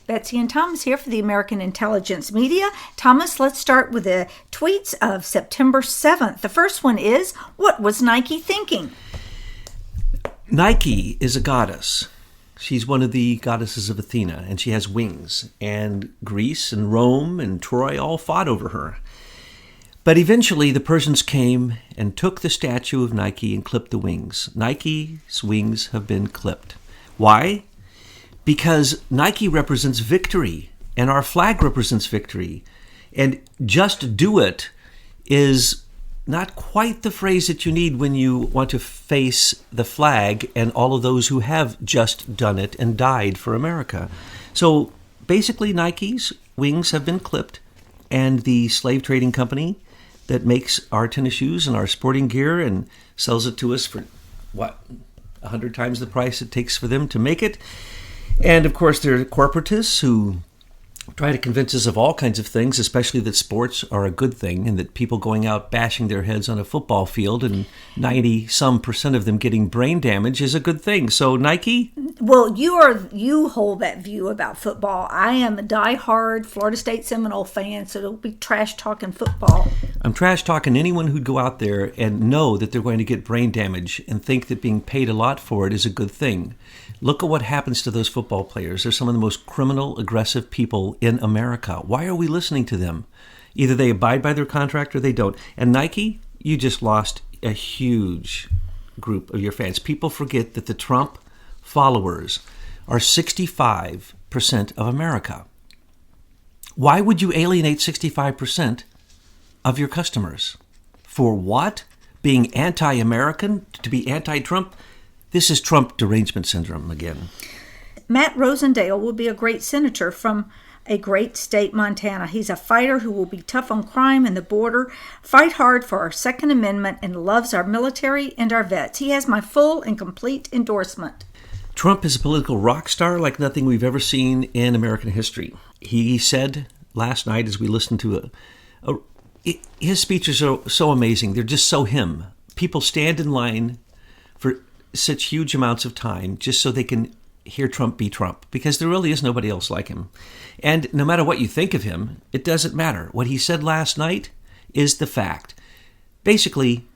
Betsy and Thomas here for the American Intelligence Media. Thomas, let's start with the tweets of September 7th. The first one is, what was Nike thinking? Nike is a goddess. She's one of the goddesses of Athena, and she has wings. And Greece and Rome and Troy all fought over her. But eventually the Persians came and took the statue of Nike and clipped the wings. Nike's wings have been clipped. Why? Because Nike represents victory, and our flag represents victory. And just do it is not quite the phrase that you need when you want to face the flag and all of those who have just done it and died for America. So basically, Nike's wings have been clipped, and the slave trading company that makes our tennis shoes and our sporting gear and sells it to us for, 100 times the price it takes for them to make it. And of course, there are corporatists who try to convince us of all kinds of things, especially that sports are a good thing and that people going out bashing their heads on a football field and 90% of them getting brain damage is a good thing. So Nike? Well, you hold that view about football. I am a diehard Florida State Seminole fan, so it'll be trash talking football. I'm trash talking anyone who'd go out there and know that they're going to get brain damage and think that being paid a lot for it is a good thing. Look at what happens to those football players. They're some of the most criminal, aggressive people in America. Why are we listening to them? Either they abide by their contract or they don't. And Nike, you just lost a huge group of your fans. People forget that the Trump followers are 65% of America. Why would you alienate 65% of your customers? For what? Being anti-American? To be anti-Trump? This is Trump derangement syndrome again. Matt Rosendale will be a great senator from a great state, Montana. He's a fighter who will be tough on crime and the border, fight hard for our Second Amendment, and loves our military and our vets. He has my full and complete endorsement. Trump is a political rock star like nothing we've ever seen in American history. He said last night as we listened to his speeches are so amazing. They're just so him. People stand in line for such huge amounts of time just so they can hear Trump be Trump, because there really is nobody else like him. And no matter what you think of him, it doesn't matter. What he said last night is the fact. Basically,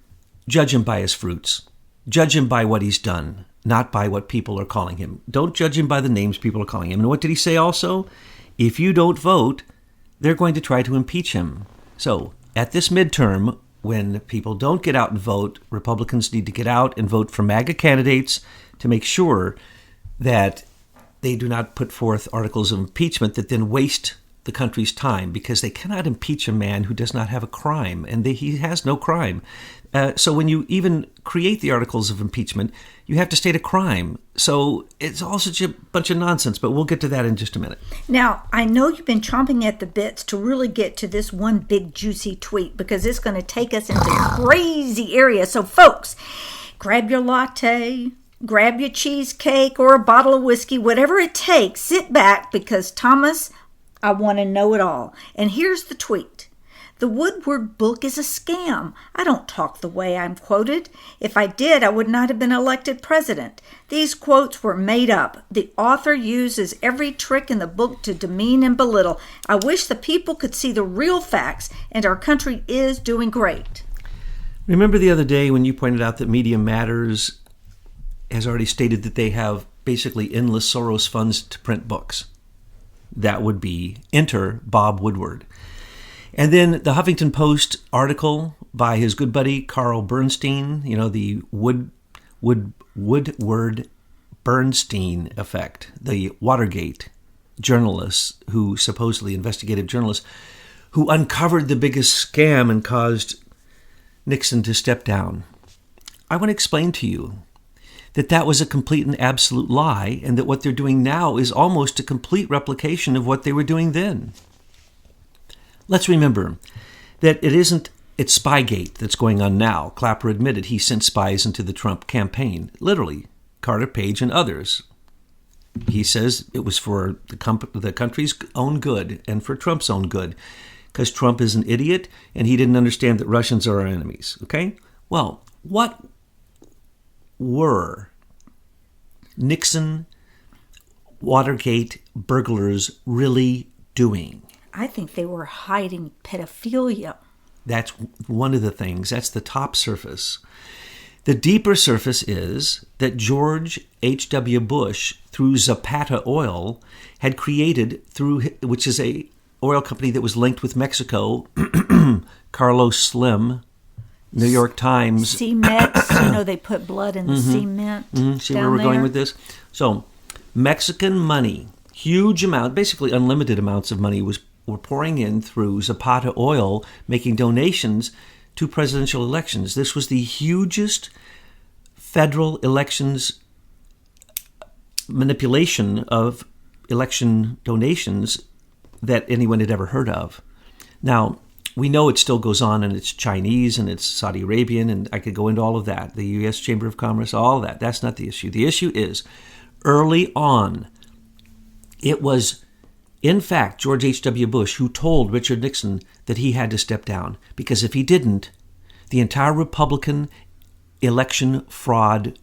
judge him by his fruits. Judge him by what he's done, not by what people are calling him. Don't judge him by the names people are calling him. And what did he say also? If you don't vote, they're going to try to impeach him. So at this midterm, when people don't get out and vote, Republicans need to get out and vote for MAGA candidates to make sure that they do not put forth articles of impeachment that then waste the country's time, because they cannot impeach a man who does not have a crime, and he has no crime. So when you even create the articles of impeachment, you have to state a crime. So it's all such a bunch of nonsense, but we'll get to that in just a minute. Now, I know you've been chomping at the bits to really get to this one big juicy tweet, because it's going to take us into crazy areas. So folks, grab your latte, grab your cheesecake or a bottle of whiskey, whatever it takes. Sit back, because Thomas, I want to know it all. And here's the tweet. The Woodward book is a scam. I don't talk the way I'm quoted. If I did, I would not have been elected president. These quotes were made up. The author uses every trick in the book to demean and belittle. I wish the people could see the real facts, and our country is doing great. Remember the other day when you pointed out that Media Matters has already stated that they have basically endless Soros funds to print books? That would be enter Bob Woodward. And then the Huffington Post article by his good buddy Carl Bernstein, the Woodward Bernstein effect, the Watergate journalists who supposedly investigative journalists who uncovered the biggest scam and caused Nixon to step down. I want to explain to you that was a complete and absolute lie, and that what they're doing now is almost a complete replication of what they were doing then. Let's remember that it's Spygate that's going on now. Clapper admitted he sent spies into the Trump campaign. Literally, Carter Page and others. He says it was for the country's own good and for Trump's own good, because Trump is an idiot and he didn't understand that Russians are our enemies. Okay? Well, what were Nixon, Watergate burglars really doing? I think they were hiding pedophilia. That's one of the things. That's the top surface. The deeper surface is that George H.W. Bush, through Zapata Oil, had created, which is a oil company that was linked with Mexico, Carlos Slim, New York Times. Cemex, they put blood in the cement. See where we're going with this? So, Mexican money, huge amount, basically unlimited amounts of money were pouring in through Zapata Oil, making donations to presidential elections. This was the hugest federal elections manipulation of election donations that anyone had ever heard of. Now, we know it still goes on, and it's Chinese and it's Saudi Arabian, and I could go into all of that. The U.S. Chamber of Commerce, all of that. That's not the issue. The issue is, early on, it was, in fact, George H.W. Bush who told Richard Nixon that he had to step down, because if he didn't, the entire Republican election fraud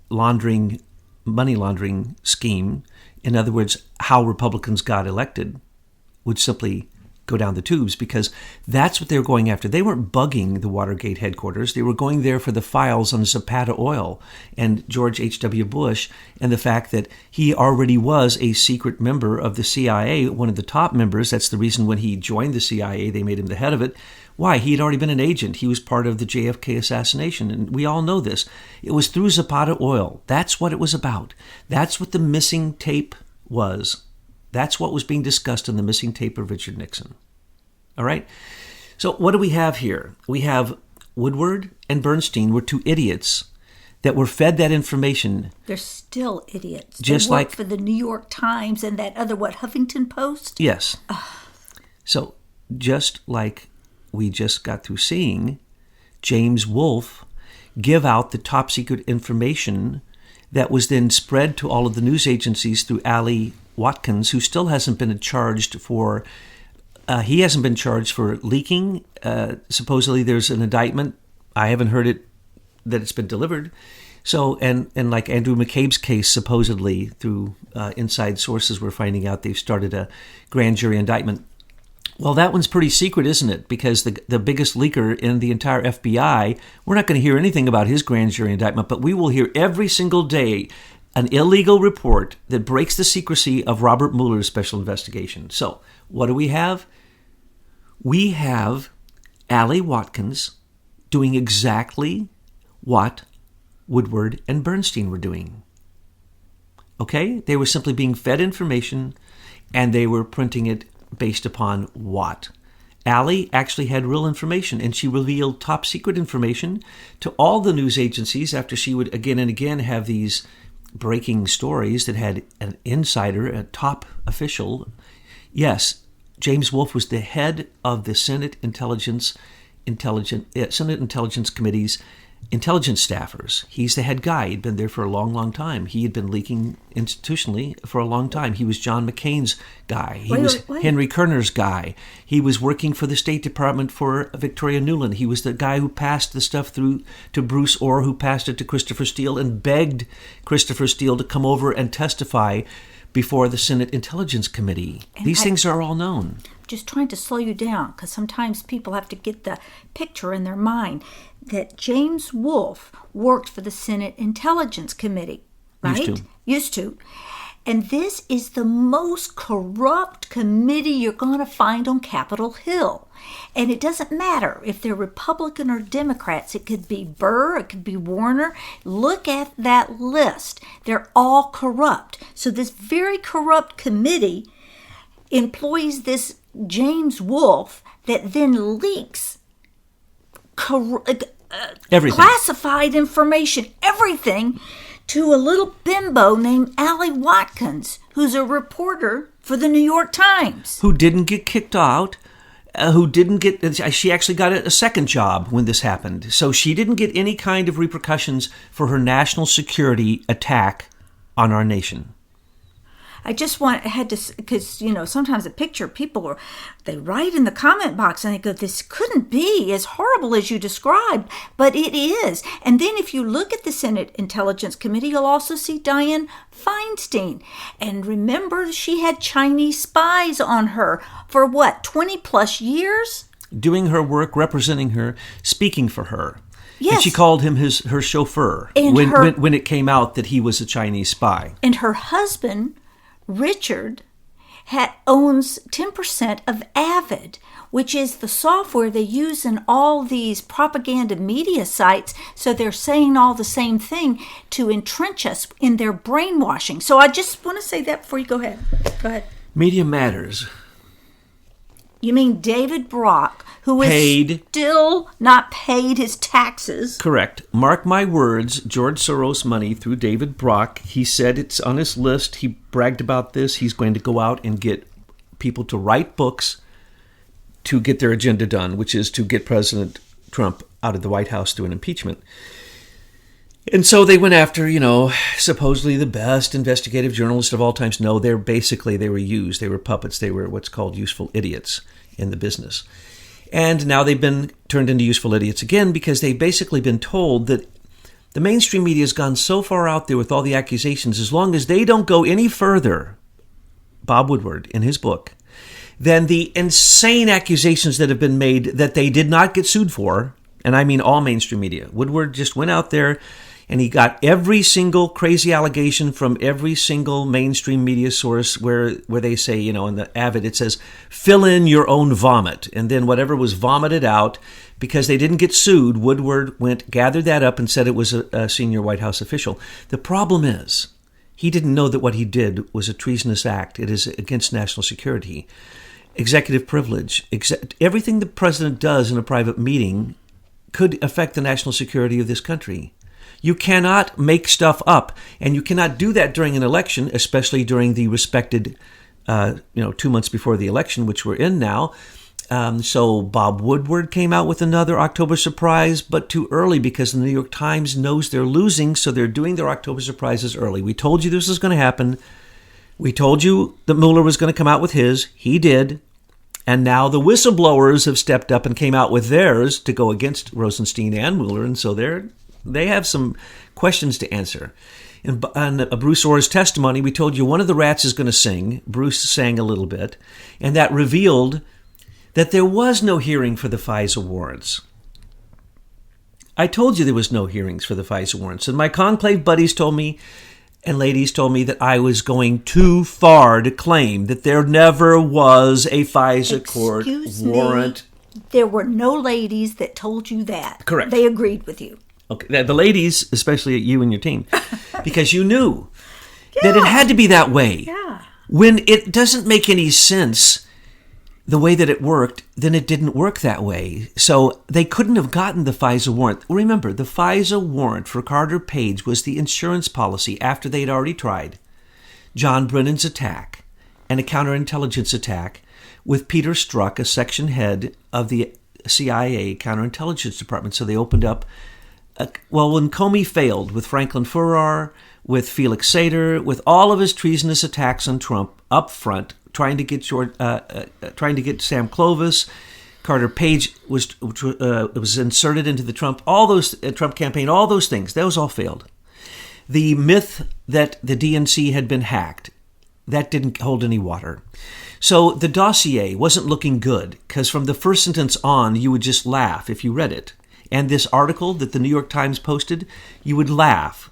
money laundering scheme, in other words, how Republicans got elected, would simply go down the tubes, because that's what they were going after. They weren't bugging the Watergate headquarters. They were going there for the files on Zapata Oil and George H.W. Bush, and the fact that he already was a secret member of the CIA, one of the top members. That's the reason when he joined the CIA, they made him the head of it. Why? He had already been an agent. He was part of the JFK assassination, and we all know this. It was through Zapata Oil. That's what it was about. That's what the missing tape was. That's what was being discussed in the missing tape of Richard Nixon. All right? So what do we have here? We have Woodward and Bernstein were two idiots that were fed that information. They're still idiots. Just they work like for the New York Times and that other, Huffington Post? Yes. So just like we just got through seeing James Wolfe give out the top secret information that was then spread to all of the news agencies through Ali Watkins, who still hasn't been charged for, he hasn't been charged for leaking. Supposedly there's an indictment. I haven't heard that it's been delivered. So, and like Andrew McCabe's case, supposedly through inside sources, we're finding out they've started a grand jury indictment. Well, that one's pretty secret, isn't it? Because the biggest leaker in the entire FBI, we're not going to hear anything about his grand jury indictment, but we will hear every single day an illegal report that breaks the secrecy of Robert Mueller's special investigation. So, what do we have? We have Ali Watkins doing exactly what Woodward and Bernstein were doing. Okay? They were simply being fed information, and they were printing it based upon what? Ali actually had real information, and she revealed top secret information to all the news agencies after she would again and again have these breaking stories that had an insider, a top official. Yes, James Wolfe was the head of the Senate Intelligence Committee's intelligence staffers. He's the head guy. He'd been there for a long, long time. He had been leaking institutionally for a long time. He was John McCain's guy. He was Henry Kerner's guy. He was working for the State Department for Victoria Nuland. He was the guy who passed the stuff through to Bruce Orr, who passed it to Christopher Steele and begged Christopher Steele to come over and testify before the Senate Intelligence Committee. These things are all known. Just trying to slow you down, because sometimes people have to get the picture in their mind that James Wolfe worked for the Senate Intelligence Committee, right? Used to. And this is the most corrupt committee you're going to find on Capitol Hill. And it doesn't matter if they're Republican or Democrats. It could be Burr, it could be Warner. Look at that list. They're all corrupt. So this very corrupt committee employs this James Wolfe that then leaks everything. Classified information, everything, to a little bimbo named Ali Watkins, who's a reporter for the New York Times. Who didn't get kicked out, she actually got a second job when this happened. So she didn't get any kind of repercussions for her national security attack on our nation. I just had to, because, sometimes a picture, they write in the comment box and they go, this couldn't be as horrible as you described, but it is. And then if you look at the Senate Intelligence Committee, you'll also see Dianne Feinstein. And remember, she had Chinese spies on her for 20 plus years? Doing her work, representing her, speaking for her. Yes. And she called him her chauffeur when it came out that he was a Chinese spy. And her husband, Richard, owns 10% of Avid, which is the software they use in all these propaganda media sites. So they're saying all the same thing to entrench us in their brainwashing. So I just want to say that before you go ahead. Go ahead. Media matters. You mean David Brock, who is still not paid his taxes? Correct. Mark my words, George Soros money through David Brock. He said it's on his list. He bragged about this. He's going to go out and get people to write books to get their agenda done, which is to get President Trump out of the White House through an impeachment. And so they went after, supposedly the best investigative journalists of all times. No, they were used. They were puppets. They were what's called useful idiots in the business. And now they've been turned into useful idiots again because they've basically been told that the mainstream media has gone so far out there with all the accusations, as long as they don't go any further, Bob Woodward, in his book, than the insane accusations that have been made that they did not get sued for, and I mean all mainstream media. Woodward just went out there and he got every single crazy allegation from every single mainstream media source where they say, in the Avid, it says, fill in your own vomit. And then whatever was vomited out, because they didn't get sued, Woodward gathered that up and said it was a senior White House official. The problem is, he didn't know that what he did was a treasonous act. It is against national security. Executive privilege. Everything the president does in a private meeting could affect the national security of this country. You cannot make stuff up, and you cannot do that during an election, especially during the respected, 2 months before the election, which we're in now. So Bob Woodward came out with another October surprise, but too early because the New York Times knows they're losing, so they're doing their October surprises early. We told you this was going to happen. We told you that Mueller was going to come out with his. He did. And now the whistleblowers have stepped up and came out with theirs to go against Rosenstein and Mueller, and so they have some questions to answer. On Bruce Orr's testimony, we told you one of the rats is going to sing. Bruce sang a little bit, and that revealed that there was no hearing for the FISA warrants. I told you there was no hearings for the FISA warrants, and my conclave buddies told me, and ladies told me, that I was going too far to claim that there never was a FISA court warrant. There were no ladies that told you that. Correct. They agreed with you. Okay, the ladies, especially you and your team, because you knew that it had to be that way. Yeah. When it doesn't make any sense the way that it worked, then it didn't work that way. So they couldn't have gotten the FISA warrant. Remember, the FISA warrant for Carter Page was the insurance policy after they'd already tried John Brennan's attack and a counterintelligence attack with Peter Strzok, a section head of the CIA counterintelligence department. So they opened up. When Comey failed with Franklin Farrar, with Felix Sater, with all of his treasonous attacks on Trump up front, trying to get Sam Clovis, Carter Page was inserted into the Trump campaign, all those things, those all failed. The myth that the DNC had been hacked, that didn't hold any water. So the dossier wasn't looking good, because from the first sentence on, you would just laugh if you read it. And this article that the New York Times posted, you would laugh.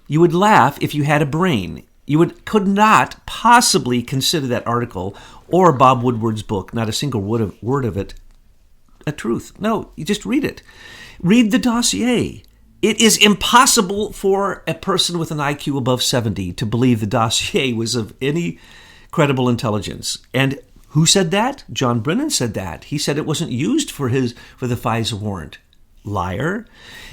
You would laugh if you had a brain. You could not possibly consider that article or Bob Woodward's book, not a single word of it, a truth. No, you just read it. Read the dossier. It is impossible for a person with an IQ above 70 to believe the dossier was of any credible intelligence. And who said that? John Brennan said that. He said it wasn't used for the FISA warrant. Liar.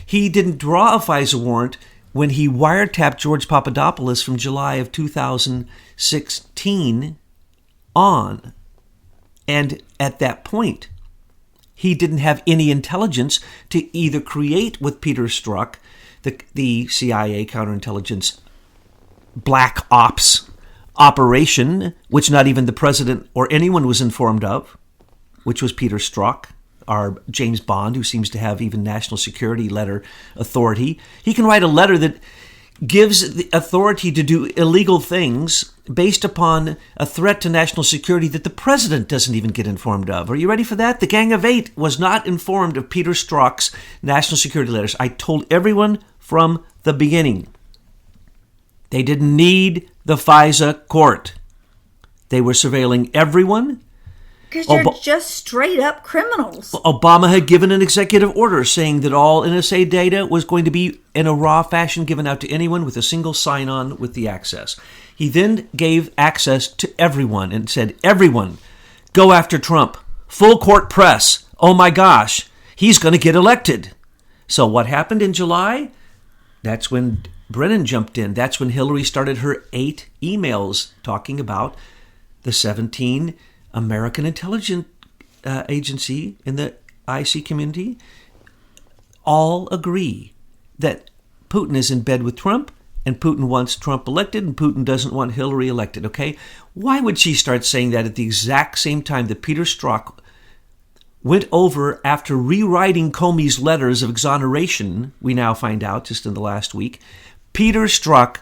He didn't draw a FISA warrant when he wiretapped George Papadopoulos from July of 2016 on. And at that point, he didn't have any intelligence to either create with Peter Strzok, the CIA counterintelligence black ops operation, which not even the president or anyone was informed of, which was Peter Strzok, our James Bond, who seems to have even national security letter authority. He can write a letter that gives the authority to do illegal things based upon a threat to national security that the president doesn't even get informed of. Are you ready for that? The Gang of Eight was not informed of Peter Strzok's national security letters. I told everyone from the beginning. They didn't need the FISA court. They were surveilling everyone. Because you're just straight up criminals. Obama had given an executive order saying that all NSA data was going to be in a raw fashion given out to anyone with a single sign-on with the access. He then gave access to everyone and said, everyone, go after Trump. Full court press. Oh my gosh, he's going to get elected. So what happened in July? That's when Brennan jumped in. That's when Hillary started her 8 emails talking about the 17 American intelligence agency in the IC community all agree that Putin is in bed with Trump and Putin wants Trump elected and Putin doesn't want Hillary elected, okay? Why would she start saying that at the exact same time that Peter Strzok went over after rewriting Comey's letters of exoneration, we now find out just in the last week, Peter Strzok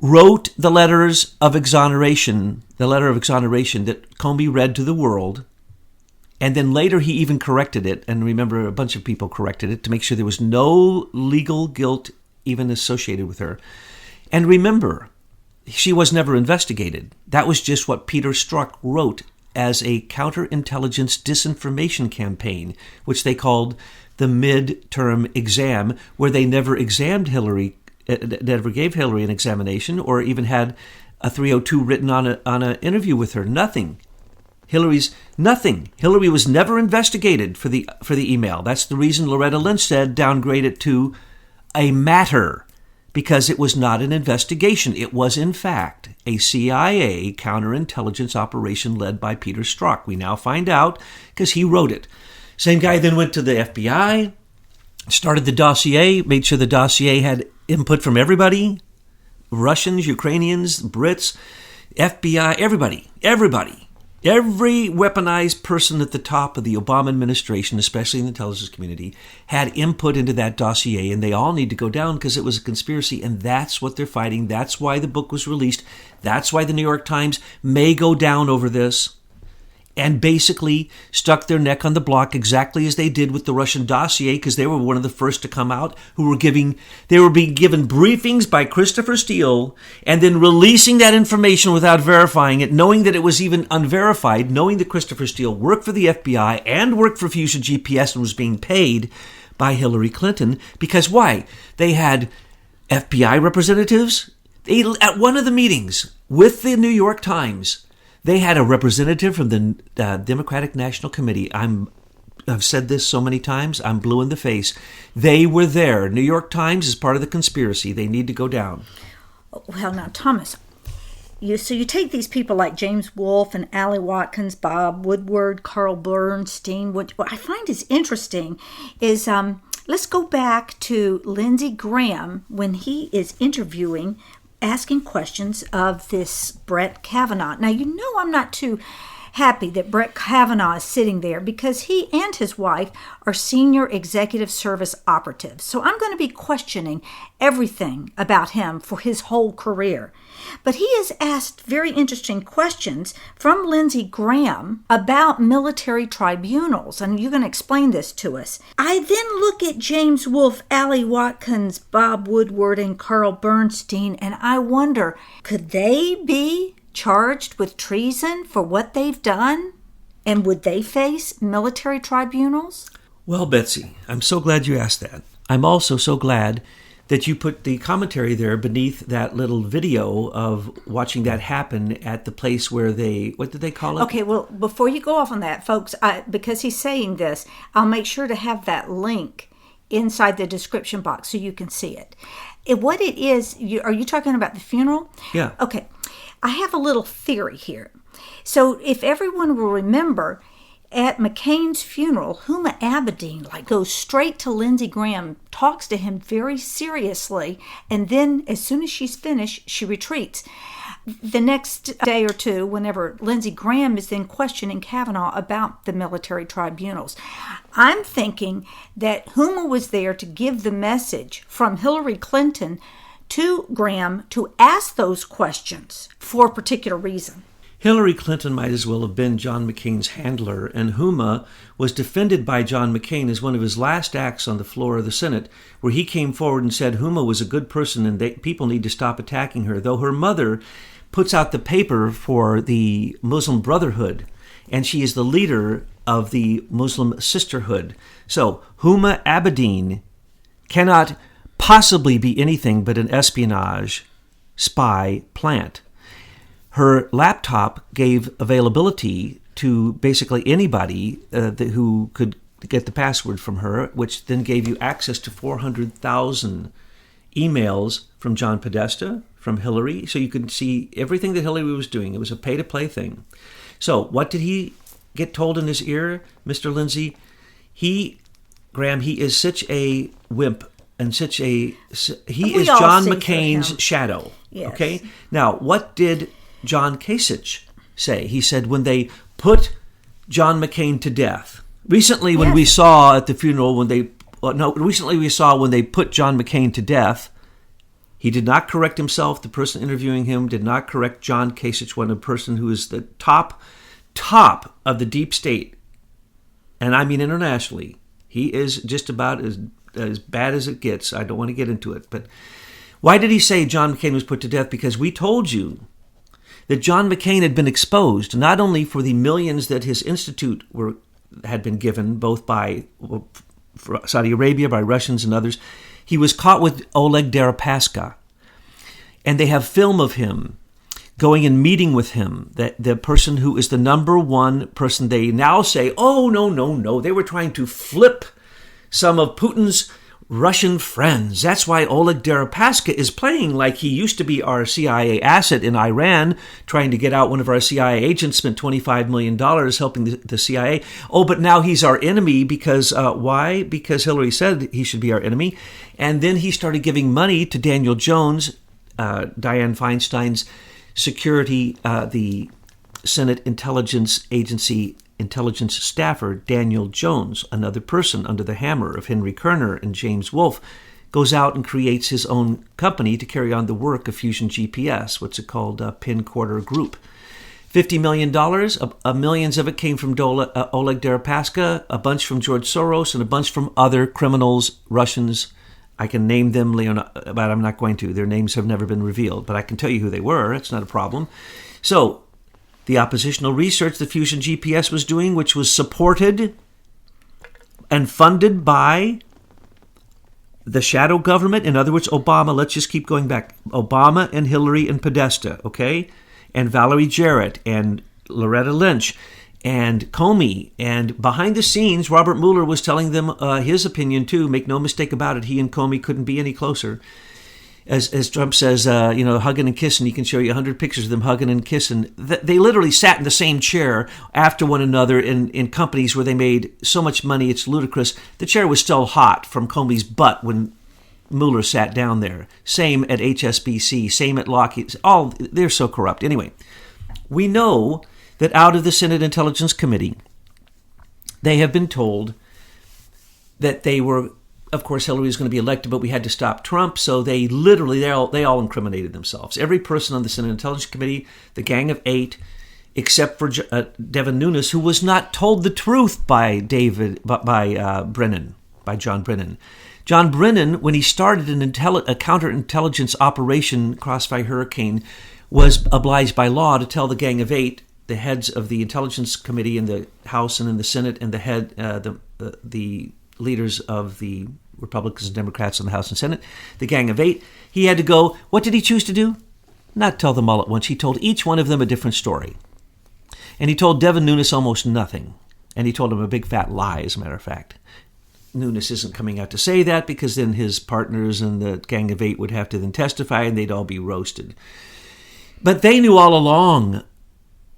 wrote the letters of exoneration, the letter of exoneration that Comey read to the world, and then later he even corrected it, and remember a bunch of people corrected it to make sure there was no legal guilt even associated with her. And remember, she was never investigated. That was just what Peter Strzok wrote as a counterintelligence disinformation campaign, which they called the midterm exam, where they never examined Hillary, never gave Hillary an examination or even had a 302 written on an interview with her. Nothing. Nothing. Hillary was never investigated for the email. That's the reason Loretta Lynch said downgrade it to a matter, because it was not an investigation. It was, in fact, a CIA counterintelligence operation led by Peter Strzok. We now find out because he wrote it. Same guy then went to the FBI, started the dossier, made sure the dossier had input from everybody, Russians, Ukrainians, Brits, FBI, everybody. Every weaponized person at the top of the Obama administration, especially in the intelligence community, had input into that dossier, and they all need to go down because it was a conspiracy, and that's what they're fighting. That's why the book was released. That's why the New York Times may go down over this, and basically stuck their neck on the block exactly as they did with the Russian dossier, because they were one of the first to come out they were being given briefings by Christopher Steele and then releasing that information without verifying it, knowing that it was even unverified, knowing that Christopher Steele worked for the FBI and worked for Fusion GPS and was being paid by Hillary Clinton. Because why? They had FBI representatives. At one of the meetings with the New York Times, they had a representative from the Democratic National Committee. I've said this so many times, I'm blue in the face. They were there. New York Times is part of the conspiracy. They need to go down. Well, now, Thomas, you take these people like James Wolfe and Allie Watkins, Bob Woodward, Carl Bernstein. What I find is interesting is let's go back to Lindsey Graham when he is asking questions of this Brett Kavanaugh. Now, I'm not too happy that Brett Kavanaugh is sitting there because he and his wife are senior executive service operatives. So I'm going to be questioning everything about him for his whole career. But he has asked very interesting questions from Lindsey Graham about military tribunals, and you're going to explain this to us. I then look at James Wolfe, Allie Watkins, Bob Woodward, and Carl Bernstein, and I wonder, could they be charged with treason for what they've done? And would they face military tribunals? Well, Betsy, I'm so glad you asked that. I'm also so glad that you put the commentary there beneath that little video of watching that happen at the place where what did they call it? Okay, well, before you go off on that, folks, because he's saying this, I'll make sure to have that link inside the description box so you can see it. What it is, are you talking about the funeral? Yeah. Okay, I have a little theory here. So if everyone will remember, at McCain's funeral, Huma Abedin goes straight to Lindsey Graham, talks to him very seriously, and then as soon as she's finished, she retreats. the next day or two, whenever Lindsey Graham is then questioning Kavanaugh about the military tribunals, I'm thinking that Huma was there to give the message from Hillary Clinton to Graham to ask those questions for a particular reason. Hillary Clinton might as well have been John McCain's handler, and Huma was defended by John McCain as one of his last acts on the floor of the Senate, where he came forward and said Huma was a good person and people need to stop attacking her, though her mother puts out the paper for the Muslim Brotherhood, and she is the leader of the Muslim Sisterhood. So Huma Abedin cannot possibly be anything but an espionage spy plant. Her laptop gave availability to basically anybody who could get the password from her, which then gave you access to 400,000 emails from John Podesta, from Hillary, so you could see everything that Hillary was doing. It was a pay-to-play thing. So what did he get told in his ear, Mr. Lindsay? Graham, he is such a wimp and he is John McCain's shadow. Yes. Okay? Now, what did John Kasich say? He said when they put John McCain to death. Recently, when we saw at the funeral, when they put John McCain to death, he did not correct himself. The person interviewing him did not correct John Kasich, one person who is the top of the deep state, and I mean internationally. He is just about as bad as it gets. I don't want to get into it, but why did he say John McCain was put to death? Because we told you that John McCain had been exposed not only for the millions that his institute had been given, both by Saudi Arabia, by Russians and others. He was caught with Oleg Deripaska, and they have film of him going and meeting with him, the person who is the number one person. They now say, oh, no, they were trying to flip some of Putin's Russian friends. That's why Oleg Deripaska is playing like he used to be our CIA asset in Iran, trying to get out one of our CIA agents, spent $25 million helping the CIA. Oh, but now he's our enemy because, why? Because Hillary said he should be our enemy. And then he started giving money to Daniel Jones, Dianne Feinstein's security, the Senate Intelligence Agency intelligence staffer Daniel Jones, another person under the hammer of Henry Kerner and James Wolfe, goes out and creates his own company to carry on the work of Fusion GPS, what's it called, Pin Quarter Group. $50 million, millions of it came from Oleg Deripaska, a bunch from George Soros, and a bunch from other criminals, Russians. I can name them, but I'm not going to. Their names have never been revealed, but I can tell you who they were. It's not a problem. So, the oppositional research that Fusion GPS was doing, which was supported and funded by the shadow government, in other words, Obama, let's just keep going back, Obama and Hillary and Podesta, okay, and Valerie Jarrett and Loretta Lynch and Comey, and behind the scenes, Robert Mueller was telling them his opinion too. Make no mistake about it, he and Comey couldn't be any closer. As Trump says, hugging and kissing, he can show you 100 pictures of them hugging and kissing. They literally sat in the same chair after one another in companies where they made so much money, it's ludicrous. The chair was still hot from Comey's butt when Mueller sat down there. Same at HSBC, same at Lockheed. They're so corrupt. Anyway, we know that out of the Senate Intelligence Committee, they have been told that they were, of course, Hillary was going to be elected, but we had to stop Trump. So they all incriminated themselves. Every person on the Senate Intelligence Committee, the Gang of Eight, except for Devin Nunes, who was not told the truth by John Brennan. John Brennan, when he started a counterintelligence operation, Crossfire Hurricane, was obliged by law to tell the Gang of Eight, the heads of the Intelligence Committee in the House and in the Senate, and the leaders of the Republicans and Democrats in the House and Senate, the Gang of Eight, he had to go. What did he choose to do? Not tell them all at once. He told each one of them a different story. And he told Devin Nunes almost nothing. And he told him a big fat lie, as a matter of fact. Nunes isn't coming out to say that because then his partners in the Gang of Eight would have to then testify and they'd all be roasted. But they knew all along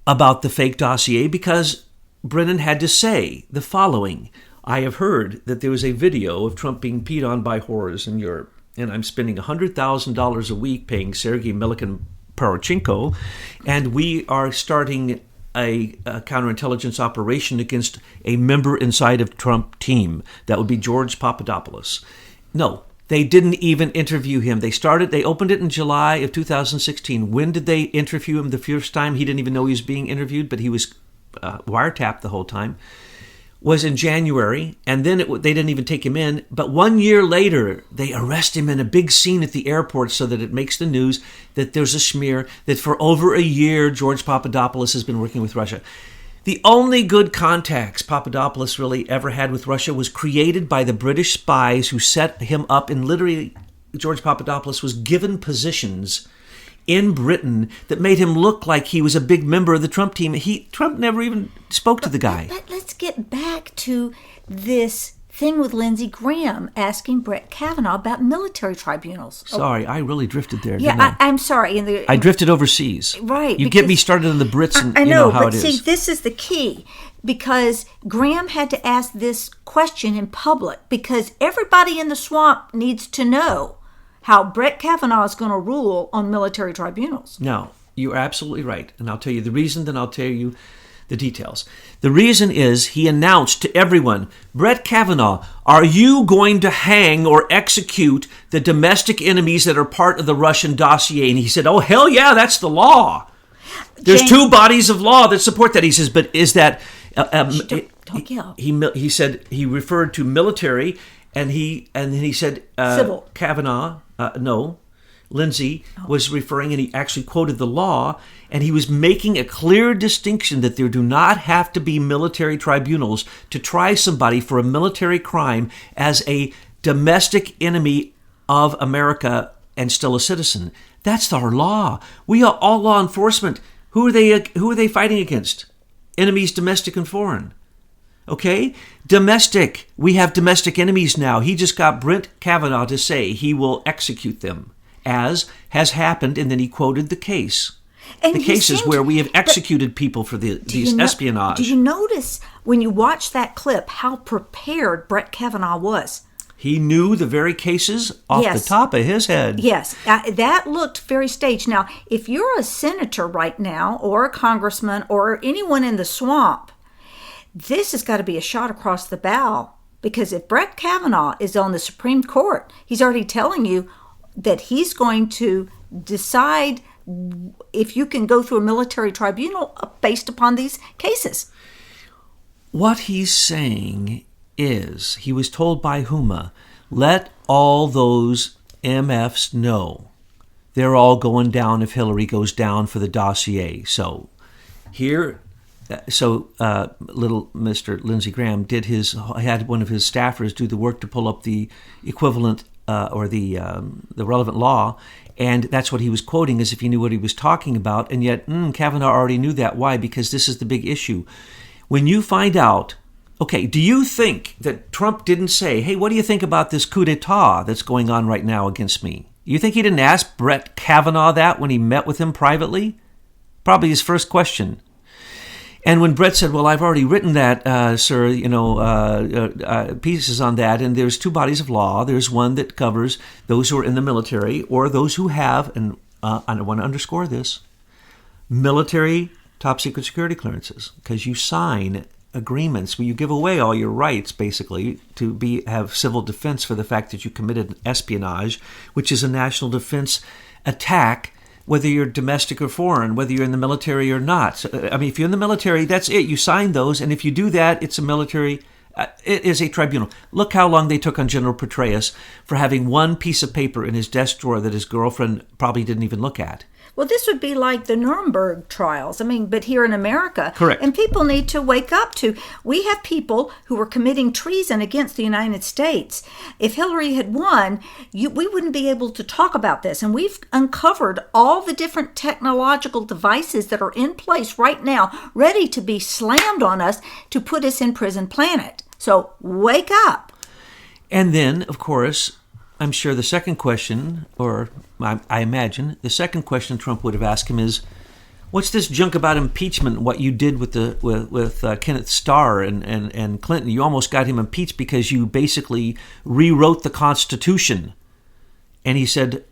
about the fake dossier because Brennan had to say the following: I have heard that there was a video of Trump being peed on by whores in Europe, and I'm spending $100,000 a week paying Sergei Milliken Poroshenko, and we are starting a counterintelligence operation against a member inside of Trump team. That would be George Papadopoulos. No, they didn't even interview him. They opened it in July of 2016. When did they interview him the first time? He didn't even know he was being interviewed, but he was wiretapped the whole time. Was in January, and then they didn't even take him in. But 1 year later, they arrest him in a big scene at the airport so that it makes the news that there's a smear that for over a year, George Papadopoulos has been working with Russia. The only good contacts Papadopoulos really ever had with Russia was created by the British spies who set him up, and literally George Papadopoulos was given positions in Britain that made him look like he was a big member of the Trump team. Trump never even spoke to the guy. But let's get back to this thing with Lindsey Graham asking Brett Kavanaugh about military tribunals. Sorry, I really drifted there. Yeah, I'm sorry. I drifted overseas. Right. You get me started on the Brits, and I know, you know how but it is. See, this is the key, because Graham had to ask this question in public because everybody in the swamp needs to know how Brett Kavanaugh is going to rule on military tribunals. No, you're absolutely right. And I'll tell you the reason, then I'll tell you the details. The reason is he announced to everyone, Brett Kavanaugh, are you going to hang or execute the domestic enemies that are part of the Russian dossier? And he said, oh, hell yeah, that's the law. There's two bodies of law that support that. He says, but is that... Don't yell. He said, he referred to military, and then he said... Civil. Kavanaugh... no, Lindsey was referring, and he actually quoted the law, and he was making a clear distinction that there do not have to be military tribunals to try somebody for a military crime as a domestic enemy of America and still a citizen. That's our law. We are all law enforcement. Who are they fighting against? Enemies, domestic and foreign. Okay? Domestic. We have domestic enemies now. He just got Brett Kavanaugh to say he will execute them, as has happened, and then he quoted the case. And the cases where we have executed people for these espionage. Do you notice when you watch that clip how prepared Brett Kavanaugh was? He knew the very cases off the top of his head. Yes, that looked very staged. Now, if you're a senator right now, or a congressman, or anyone in the swamp, this has got to be a shot across the bow, because if Brett Kavanaugh is on the Supreme Court, he's already telling you that he's going to decide if you can go through a military tribunal based upon these cases. What he's saying is, he was told by Huma, let all those MFs know they're all going down if Hillary goes down for the dossier. So little Mr. Lindsey Graham had one of his staffers do the work to pull up the equivalent or the relevant law, and that's what he was quoting as if he knew what he was talking about, and yet Kavanaugh already knew that. Why? Because this is the big issue. When you find out, okay, do you think that Trump didn't say, hey, what do you think about this coup d'etat that's going on right now against me? You think he didn't ask Brett Kavanaugh that when he met with him privately? Probably his first question. And when Brett said, well, I've already written that, sir, pieces on that, and there's two bodies of law. There's one that covers those who are in the military or those who have, and I want to underscore this, military top secret security clearances, because you sign agreements where you give away all your rights, basically, to have civil defense for the fact that you committed espionage, which is a national defense attack, whether you're domestic or foreign, whether you're in the military or not. So, if you're in the military, that's it. You sign those, and if you do that, it's a military, it is a tribunal. Look how long they took on General Petraeus for having one piece of paper in his desk drawer that his girlfriend probably didn't even look at. Well, this would be like the Nuremberg trials. But here in America. Correct. And people need to wake up to, we have people who were committing treason against the United States. If Hillary had won, we wouldn't be able to talk about this. And we've uncovered all the different technological devices that are in place right now, ready to be slammed on us to put us in prison planet. So wake up. And then, of course, I'm sure the second question, or I imagine the second question Trump would have asked him is, what's this junk about impeachment? What you did with Kenneth Starr and Clinton? You almost got him impeached because you basically rewrote the Constitution. And he said,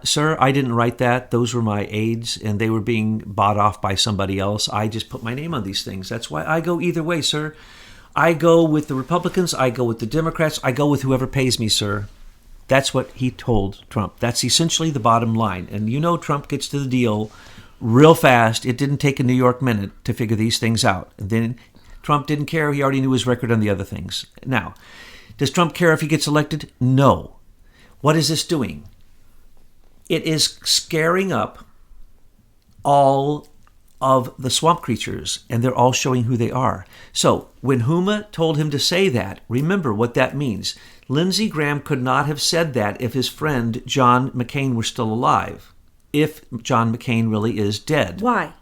sir, I didn't write that. Those were my aides, and they were being bought off by somebody else. I just put my name on these things. That's why I go either way, sir. I go with the Republicans. I go with the Democrats. I go with whoever pays me, sir. That's what he told Trump. That's essentially the bottom line. And you know Trump gets to the deal real fast. It didn't take a New York minute to figure these things out. And then Trump didn't care. He already knew his record on the other things. Now, does Trump care if he gets elected? No. What is this doing? It is scaring up all of the swamp creatures, and they're all showing who they are. So when Huma told him to say that, remember what that means. Lindsey Graham could not have said that if his friend John McCain were still alive, if John McCain really is dead. Why?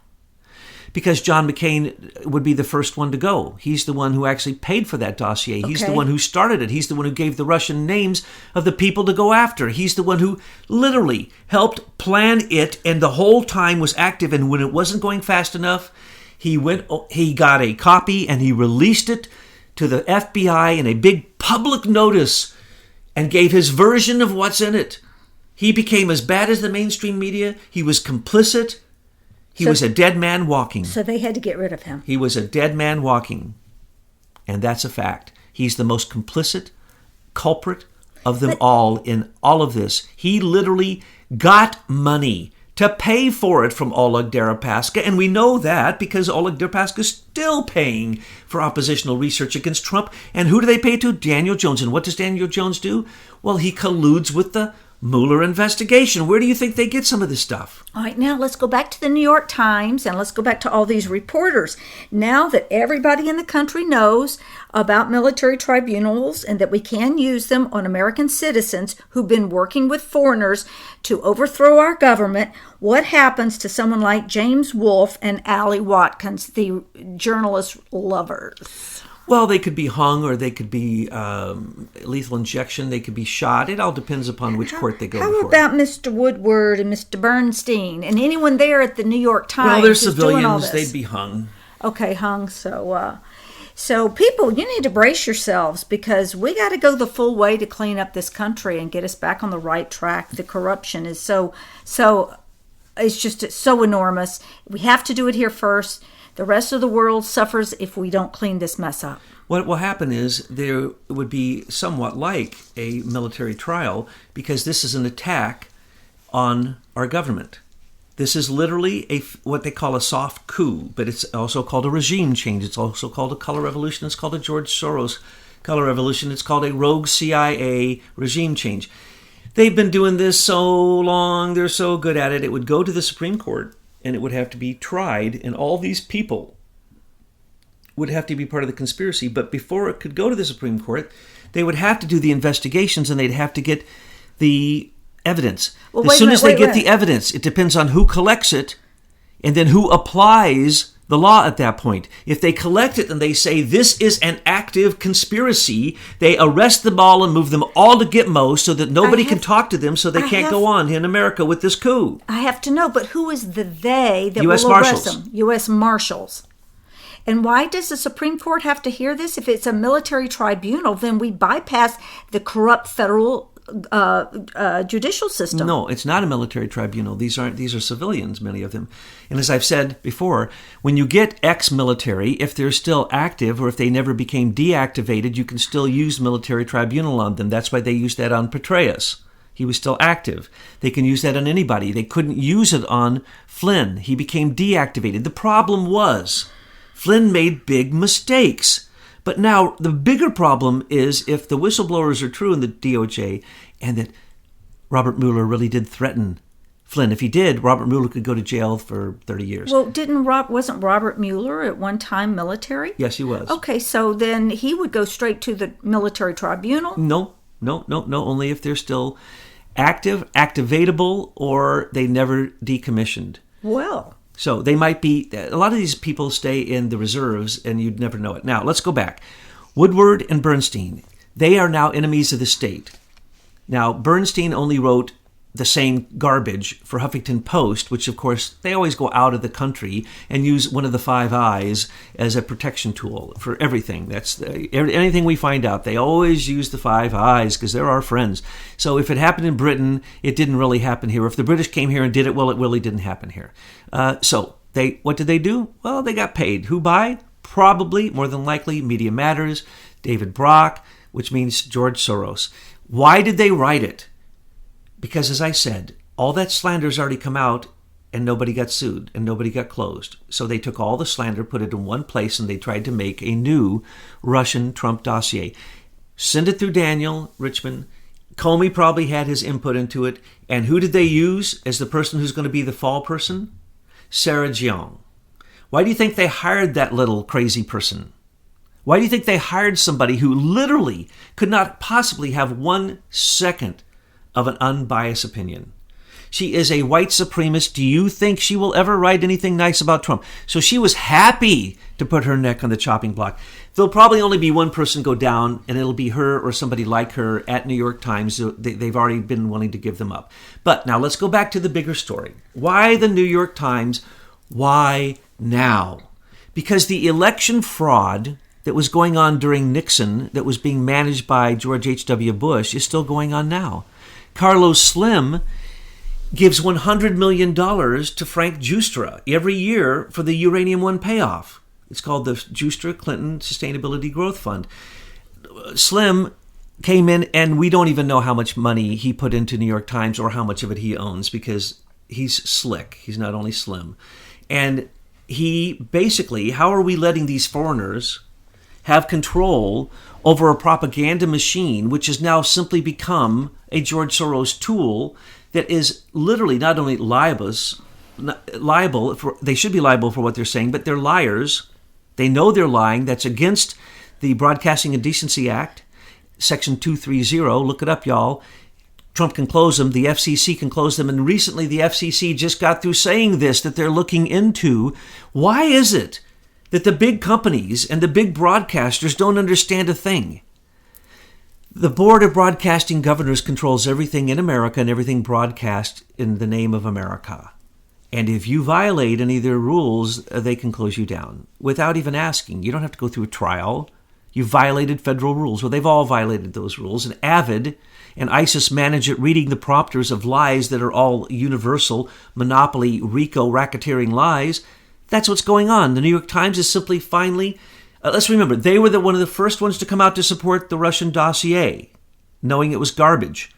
Because John McCain would be the first one to go. He's the one who actually paid for that dossier. He's the one who started it. He's the one who gave the Russian names of the people to go after. He's the one who literally helped plan it and the whole time was active. And when it wasn't going fast enough, he got a copy and he released it to the FBI in a big public notice and gave his version of what's in it. He became as bad as the mainstream media. He was complicit. He was a dead man walking. So they had to get rid of him. He was a dead man walking. And that's a fact. He's the most complicit culprit of them all in all of this. He literally got money to pay for it from Oleg Deripaska. And we know that because Oleg Deripaska is still paying for oppositional research against Trump. And who do they pay to? Daniel Jones. And what does Daniel Jones do? Well, he colludes with the Mueller investigation. Where do you think they get some of this stuff? All right, now let's go back to the New York Times and let's go back to all these reporters. Now that everybody in the country knows about military tribunals and that we can use them on American citizens who've been working with foreigners to overthrow our government, what happens to someone like James Wolfe and Allie Watkins, the journalist lovers? Well, they could be hung or they could be lethal injection. They could be shot. It all depends upon which court they go before. How about Mr. Woodward and Mr. Bernstein and anyone there at the New York Times? Well, they're civilians. They'd be hung. Okay, hung. So people, you need to brace yourselves because we got to go the full way to clean up this country and get us back on the right track. The corruption is so it's so enormous. We have to do it here first. The rest of the world suffers if we don't clean this mess up. What will happen is there would be somewhat like a military trial because this is an attack on our government. This is literally what they call a soft coup, but it's also called a regime change. It's also called a color revolution. It's called a George Soros color revolution. It's called a rogue CIA regime change. They've been doing this so long. They're so good at it. It would go to the Supreme Court. And it would have to be tried, and all these people would have to be part of the conspiracy. But before it could go to the Supreme Court, they would have to do the investigations, and they'd have to get the evidence. As soon as they get the evidence, it depends on who collects it, and then who applies the law at that point. If they collect it and they say this is an active conspiracy, they arrest them all and move them all to Gitmo so that nobody can talk to them so they can't go on in America with this coup. I have to know, but who is the they that U.S. will arrest Marshals. them? U.S. Marshals. And why does the Supreme Court have to hear this? If it's a military tribunal, then we bypass the corrupt federal judicial system. No, it's not a military tribunal. These are civilians, many of them. And as I've said before, when you get ex-military, if they're still active or if they never became deactivated, you can still use military tribunal on them. That's why they used that on Petraeus. He was still active. They can use that on anybody. They couldn't use it on Flynn. He became deactivated. The problem was Flynn made big mistakes. But now the bigger problem is if the whistleblowers are true in the DOJ and that Robert Mueller really did threaten Flynn. If he did, Robert Mueller could go to jail for 30 years. Well, wasn't Robert Mueller at one time military? Yes, he was. Okay, so then he would go straight to the military tribunal? No. Only if they're still active, activatable, or they never decommissioned. Well. So they might be, a lot of these people stay in the reserves and you'd never know it. Now, let's go back. Woodward and Bernstein, they are now enemies of the state. Now, Bernstein only wrote the same garbage for Huffington Post, which of course they always go out of the country and use one of the 5 eyes as a protection tool for everything. That's anything we find out. They always use the 5 eyes because they're our friends. So if it happened in Britain, it didn't really happen here. If the British came here and did it, well, it really didn't happen here. What did they do? Well, they got paid. Who by? Probably, more than likely, Media Matters, David Brock, which means George Soros. Why did they write it? Because, as I said, all that slander's already come out and nobody got sued and nobody got closed. So they took all the slander, put it in one place, and they tried to make a new Russian Trump dossier. Send it through Daniel Richman. Comey probably had his input into it. And who did they use as the person who's going to be the fall person? Sarah Jeong. Why do you think they hired that little crazy person? Why do you think they hired somebody who literally could not possibly have 1 second of an unbiased opinion? She is a white supremacist. Do you think she will ever write anything nice about Trump? So she was happy to put her neck on the chopping block. There'll probably only be one person go down, and it'll be her or somebody like her at New York Times. They've already been willing to give them up. But now let's go back to the bigger story. Why the New York Times? Why now? Because the election fraud that was going on during Nixon, that was being managed by George H.W. Bush, is still going on now. Carlos Slim gives $100 million to Frank Giustra every year for the Uranium One payoff. It's called the Giustra Clinton Sustainability Growth Fund. Slim came in, and we don't even know how much money he put into New York Times or how much of it he owns, because he's slick. He's not only slim. And he basically, how are we letting these foreigners have control over a propaganda machine, which has now simply become a George Soros tool that is literally not only liable for, they should be liable for what they're saying, but they're liars. They know they're lying. That's against the Broadcasting and Decency Act, Section 230. Look it up, y'all. Trump can close them. The FCC can close them. And recently the FCC just got through saying this, that they're looking into why is it that the big companies and the big broadcasters don't understand a thing. The Board of Broadcasting Governors controls everything in America and everything broadcast in the name of America. And if you violate any of their rules, they can close you down without even asking. You don't have to go through a trial. You violated federal rules. Well, they've all violated those rules. And Avid and ISIS manage at reading the prompters of lies that are all universal, monopoly, RICO, racketeering lies. That's what's going on. The New York Times is simply finally... let's remember, they were one of the first ones to come out to support the Russian dossier, knowing it was garbage.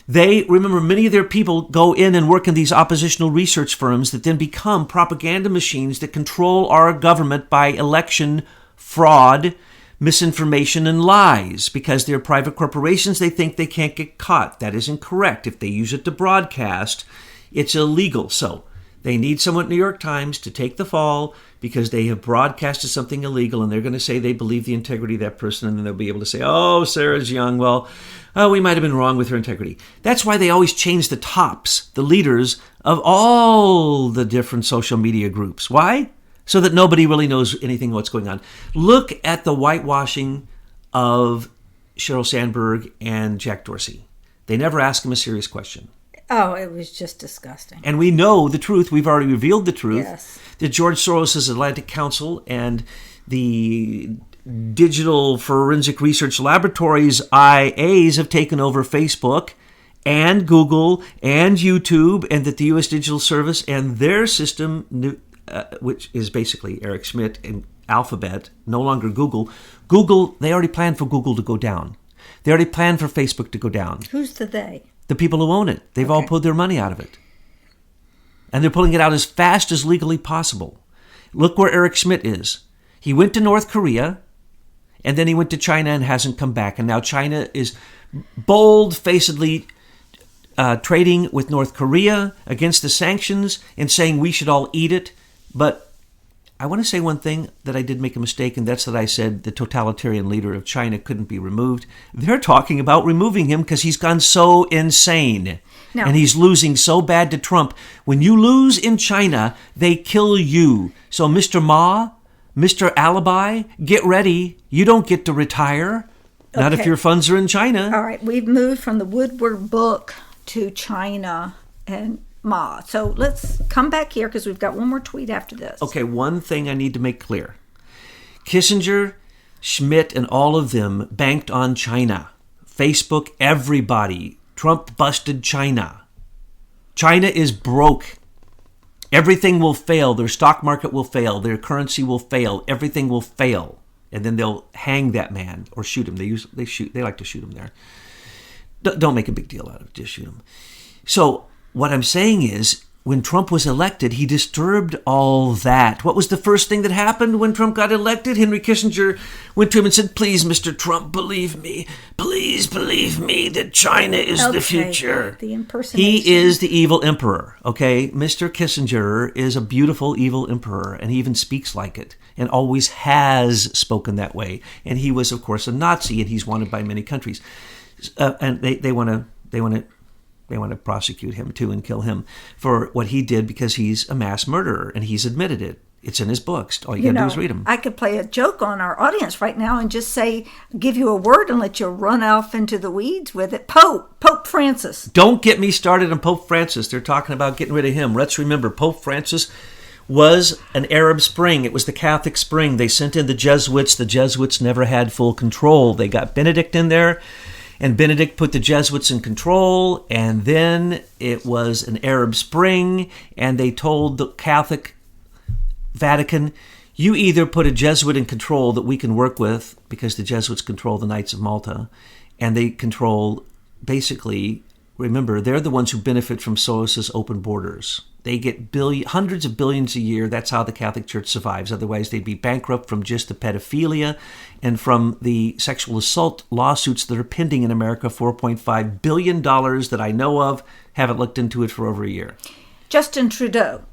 Remember, many of their people go in and work in these oppositional research firms that then become propaganda machines that control our government by election fraud, misinformation, and lies. Because they're private corporations, they think they can't get caught. That is incorrect. If they use it to broadcast, it's illegal. So they need someone at New York Times to take the fall because they have broadcasted something illegal, and they're going to say they believe the integrity of that person, and then they'll be able to say, oh, Sarah's young. Well, we might have been wrong with her integrity. That's why they always change the tops, the leaders of all the different social media groups. Why? So that nobody really knows anything what's going on. Look at the whitewashing of Sheryl Sandberg and Jack Dorsey. They never ask him a serious question. Oh, it was just disgusting. And we know the truth. We've already revealed the truth. Yes. That George Soros' Atlantic Council and the Digital Forensic Research Laboratories, IAs, have taken over Facebook and Google and YouTube, and that the U.S. Digital Service and their system, which is basically Eric Schmidt and Alphabet, no longer Google. Google, they already planned for Google to go down. They already planned for Facebook to go down. Who's the they? The people who own it. They've all pulled their money out of it. And they're pulling it out as fast as legally possible. Look where Eric Schmidt is. He went to North Korea, and then he went to China and hasn't come back. And now China is bold-facedly trading with North Korea against the sanctions and saying we should all eat it. But I want to say one thing that I did make a mistake, and that's that I said the totalitarian leader of China couldn't be removed. They're talking about removing him because he's gone so insane. No. And he's losing so bad to Trump. When you lose in China, they kill you. So Mr. Ma, Mr. Alibi, get ready. You don't get to retire. Not if your funds are in China. All right, we've moved from the Woodward book to China and Ma. So let's come back here because we've got one more tweet after this. Okay, one thing I need to make clear. Kissinger, Schmidt, and all of them banked on China. Facebook, everybody. Trump busted China. China is broke. Everything will fail. Their stock market will fail. Their currency will fail. Everything will fail. And then they'll hang that man or shoot him. They like to shoot him there. Don't make a big deal out of it. Just shoot him. So what I'm saying is, when Trump was elected, he disturbed all that. What was the first thing that happened when Trump got elected? Henry Kissinger went to him and said, please, Mr. Trump, believe me. Please believe me that China is the future. The impersonation. He is the evil emperor, okay? Mr. Kissinger is a beautiful evil emperor, and he even speaks like it and always has spoken that way. And he was, of course, a Nazi, and he's wanted by many countries. And they want to prosecute him too and kill him for what he did because he's a mass murderer, and he's admitted it. It's in his books. All you gotta do is read them. I could play a joke on our audience right now and just say, give you a word and let you run off into the weeds with it. Pope Francis. Don't get me started on Pope Francis. They're talking about getting rid of him. Let's remember, Pope Francis was an Arab Spring. It was the Catholic Spring. They sent in the Jesuits. The Jesuits never had full control. They got Benedict in there, and Benedict put the Jesuits in control, and then it was an Arab Spring, and they told the Catholic Vatican, you either put a Jesuit in control that we can work with, because the Jesuits control the Knights of Malta, and they control, basically, remember, they're the ones who benefit from Soros's open borders. They get hundreds of billions a year. That's how the Catholic Church survives. Otherwise, they'd be bankrupt from just the pedophilia and from the sexual assault lawsuits that are pending in America, $4.5 billion that I know of. Haven't looked into it for over a year. Justin Trudeau.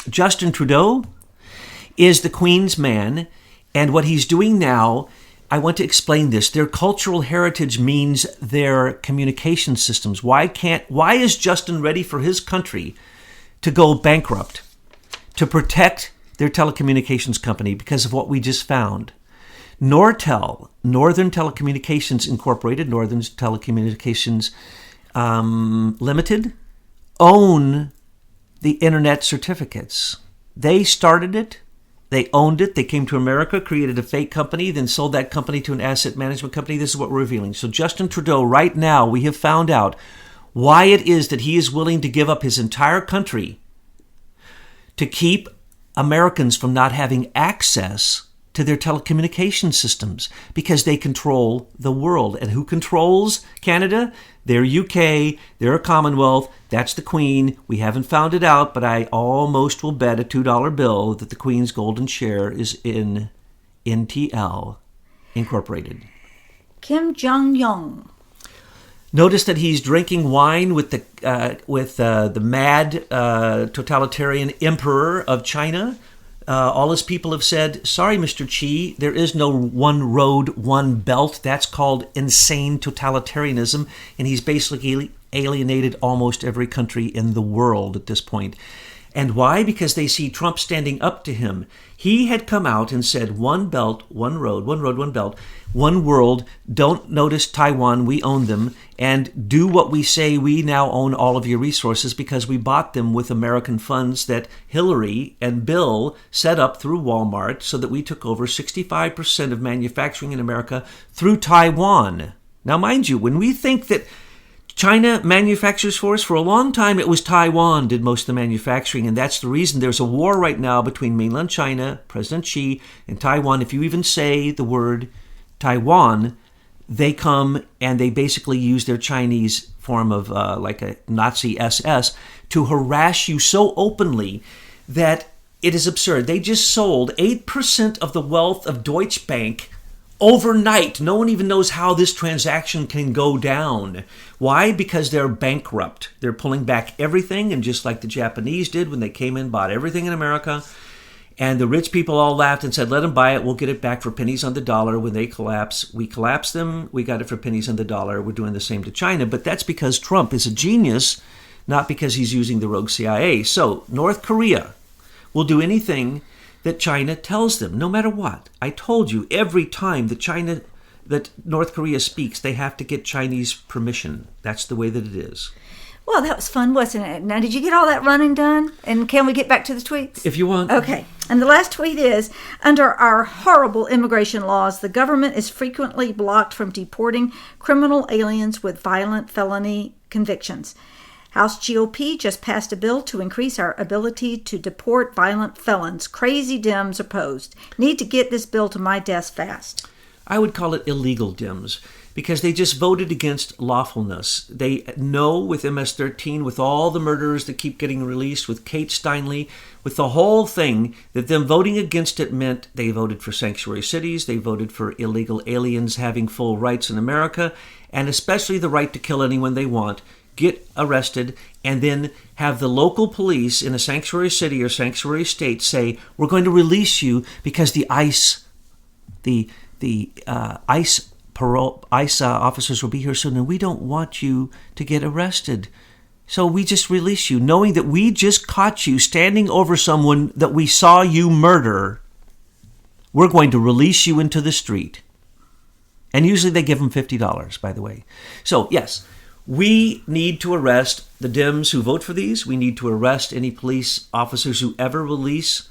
Justin Trudeau is the Queen's man, and what he's doing now, I want to explain this. Their cultural heritage means their communication systems. Why is Justin ready for his country to go bankrupt, to protect their telecommunications company because of what we just found? Nortel, Northern Telecommunications Incorporated, Northern Telecommunications Limited, own the internet certificates. They started it. They owned it. They came to America, created a fake company, then sold that company to an asset management company. This is what we're revealing. So Justin Trudeau, right now, we have found out why it is that he is willing to give up his entire country to keep Americans from not having access to their telecommunication systems, because they control the world. And who controls Canada? They're UK, they're a Commonwealth, that's the Queen. We haven't found it out, but I almost will bet a $2 bill that the Queen's golden share is in NTL Incorporated. Kim Jong-un. Notice that he's drinking wine with the mad totalitarian emperor of China. All his people have said, sorry, Mr. Xi, there is no one road, one belt. That's called insane totalitarianism. And he's basically alienated almost every country in the world at this point. And why? Because they see Trump standing up to him. He had come out and said, one belt, one road, one belt, one world. Don't notice Taiwan, we own them. And do what we say, we now own all of your resources because we bought them with American funds that Hillary and Bill set up through Walmart, so that we took over 65% of manufacturing in America through Taiwan. Now, mind you, when we think that China manufactures for us, for a long time it was Taiwan did most of the manufacturing, and that's the reason there's a war right now between mainland China, President Xi, and Taiwan. If you even say the word Taiwan, they come and they basically use their Chinese form of like a Nazi SS to harass you so openly that it is absurd. They just sold 8% of the wealth of Deutsche Bank overnight. No one even knows how this transaction can go down. Why? Because they're bankrupt. They're pulling back everything, and just like the Japanese did when they came in, bought everything in America, and the rich people all laughed and said, let them buy it, we'll get it back for pennies on the dollar. When they collapse, we collapse them, we got it for pennies on the dollar. We're doing the same to China, but that's because Trump is a genius, not because he's using the rogue CIA. So North Korea will do anything that China tells them, no matter what. I told you, every time that China that North Korea speaks, they have to get Chinese permission. That's the way that it is. Well, that was fun, wasn't it? Now, did you get all that running done? And can we get back to the tweets? If you want. Okay. And the last tweet is, under our horrible immigration laws, the government is frequently blocked from deporting criminal aliens with violent felony convictions. House GOP just passed a bill to increase our ability to deport violent felons. Crazy Dems opposed. Need to get this bill to my desk fast. I would call it illegal Dems, because they just voted against lawfulness. They know with MS-13, with all the murderers that keep getting released, with Kate Steinle, with the whole thing, that them voting against it meant they voted for sanctuary cities, they voted for illegal aliens having full rights in America, and especially the right to kill anyone they want, get arrested, and then have the local police in a sanctuary city or sanctuary state say, we're going to release you because the ICE officers will be here soon, and we don't want you to get arrested. So we just release you, knowing that we just caught you standing over someone that we saw you murder. We're going to release you into the street. And usually they give them $50, by the way. So, yes, we need to arrest the Dems who vote for these. We need to arrest any police officers who ever release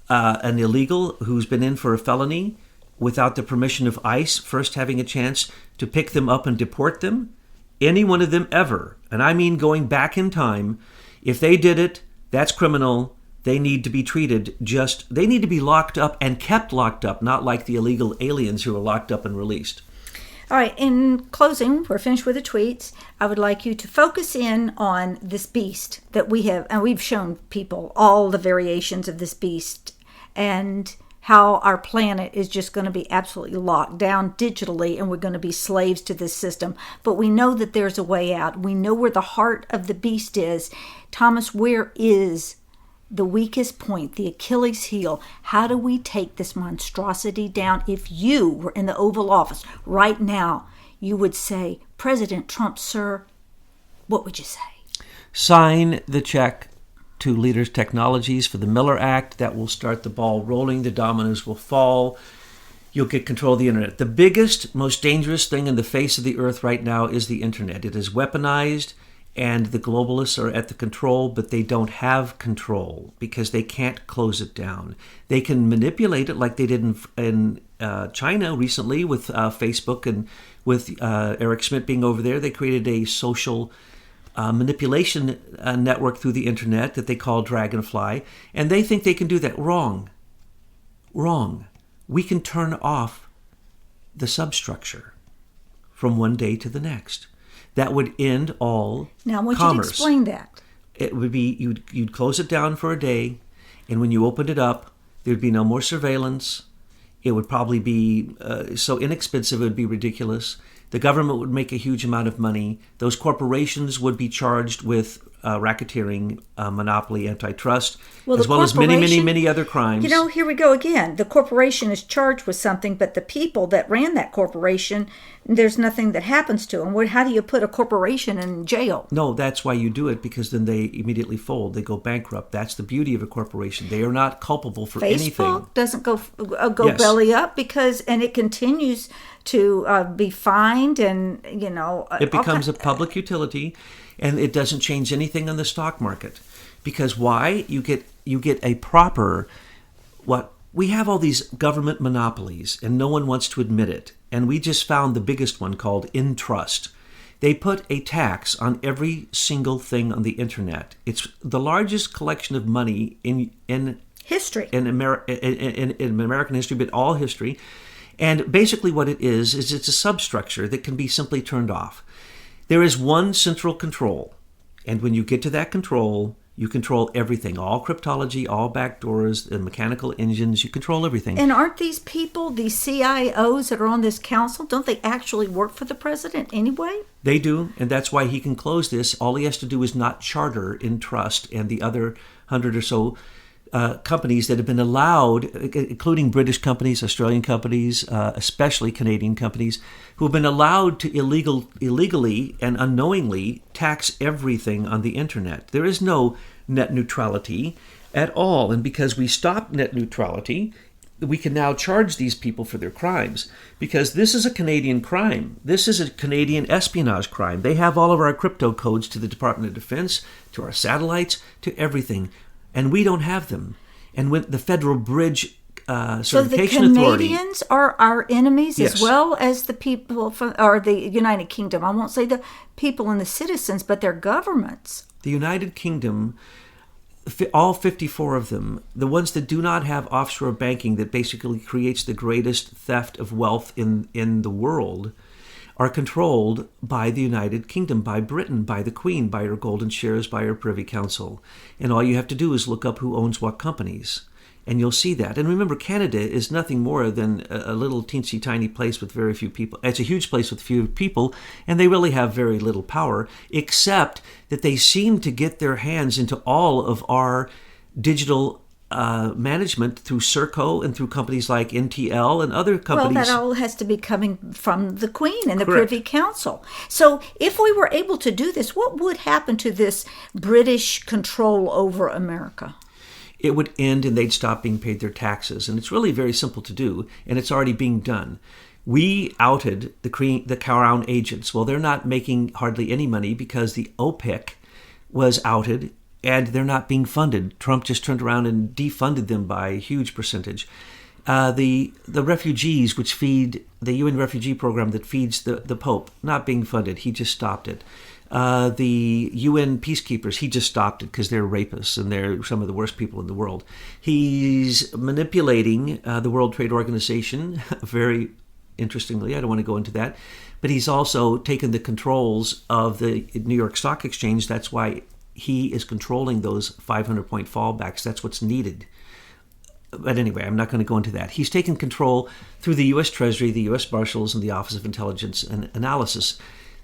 an illegal who's been in for a felony without the permission of ICE first having a chance to pick them up and deport them. Any one of them ever, and I mean going back in time, if they did it, that's criminal. They need to be treated they need to be locked up and kept locked up, not like the illegal aliens who are locked up and released. All right, in closing, we're finished with the tweets. I would like you to focus in on this beast that we have, and we've shown people all the variations of this beast, and how our planet is just going to be absolutely locked down digitally, and we're going to be slaves to this system. But we know that there's a way out. We know where the heart of the beast is. Thomas, where is the weakest point, the Achilles heel? How do we take this monstrosity down? If you were in the Oval Office right now, you would say, President Trump, sir, what would you say? Sign the check to Leaders Technologies for the Miller Act. That will start the ball rolling. The dominoes will fall. You'll get control of the internet. The biggest, most dangerous thing in the face of the earth right now is the internet. It is weaponized, and the globalists are at the control, but they don't have control because they can't close it down. They can manipulate it like they did in China recently with Facebook, and with Eric Schmidt being over there. They created a social manipulation network through the internet that they call Dragonfly, and they think they can do that. Wrong. We can turn off the substructure from one day to the next. That would end all commerce. Now, I want you to explain that. It would be, you'd close it down for a day, and when you opened it up, there'd be no more surveillance. It would probably be so inexpensive it would be ridiculous. The government would make a huge amount of money. Those corporations would be charged with racketeering, monopoly, antitrust, as well as many other crimes. You know, here we go again. The corporation is charged with something, but the people that ran that corporation, there's nothing that happens to them. How do you put a corporation in jail? No, that's why you do it, because then they immediately fold. They go bankrupt. That's the beauty of a corporation. They are not culpable for anything. Facebook doesn't go yes. belly up and it continues to be fined, and it becomes a public utility, and it doesn't change anything on the stock market. Because why? You get a proper we have all these government monopolies, and no one wants to admit it. And we just found the biggest one called Intrust. They put a tax on every single thing on the internet. It's the largest collection of money in history, in American history, but all history. And basically what it is it's a substructure that can be simply turned off. There is one central control. And when you get to that control, you control everything. All cryptology, all backdoors, the mechanical engines, you control everything. And aren't these people, these CIOs that are on this council, don't they actually work for the president anyway? They do, and that's why he can close this. All he has to do is not charter Intrust and the other 100 or so companies that have been allowed, including British companies, Australian companies, especially Canadian companies, who have been allowed to illegally and unknowingly tax everything on the internet. There is no net neutrality at all. And because we stopped net neutrality, we can now charge these people for their crimes, because this is a Canadian crime. This is a Canadian espionage crime. They have all of our crypto codes to the Department of Defense, to our satellites, to everything, and we don't have them. And when the Federal Bridge Certification Authority... So the Canadians are our enemies, Yes. as well as the people from, or the United Kingdom. I won't say the people and the citizens, but their governments. The United Kingdom, all 54 of them, the ones that do not have offshore banking that basically creates the greatest theft of wealth in the world, are controlled by the United Kingdom, by Britain, by the Queen, by her golden shares, by her Privy Council. And all you have to do is look up who owns what companies, and you'll see that. And remember, Canada is nothing more than a little teensy tiny place with very few people. It's a huge place with few people, and they really have very little power, except that they seem to get their hands into all of our digital management through Serco and through companies like NTL and other companies. Well, that all has to be coming from the Queen and the Correct. Privy Council. So if we were able to do this, what would happen to this British control over America? It would end and they'd stop being paid their taxes. And it's really very simple to do, and it's already being done. We outed the Crown agents. Well, they're not making hardly any money because the OPEC was outed and they're not being funded. Trump just turned around and defunded them by a huge percentage. The refugees, which feed the UN refugee program that feeds the Pope, not being funded. He just stopped it. The UN peacekeepers, he just stopped it because they're rapists and they're some of the worst people in the world. He's manipulating the World Trade Organization, very interestingly. I don't want to go into that. But he's also taken the controls of the New York Stock Exchange. That's why he is controlling those 500-point fallbacks. That's what's needed. But anyway, I'm not going to go into that. He's taken control through the U.S. Treasury, the U.S. Marshals, and the Office of Intelligence and Analysis.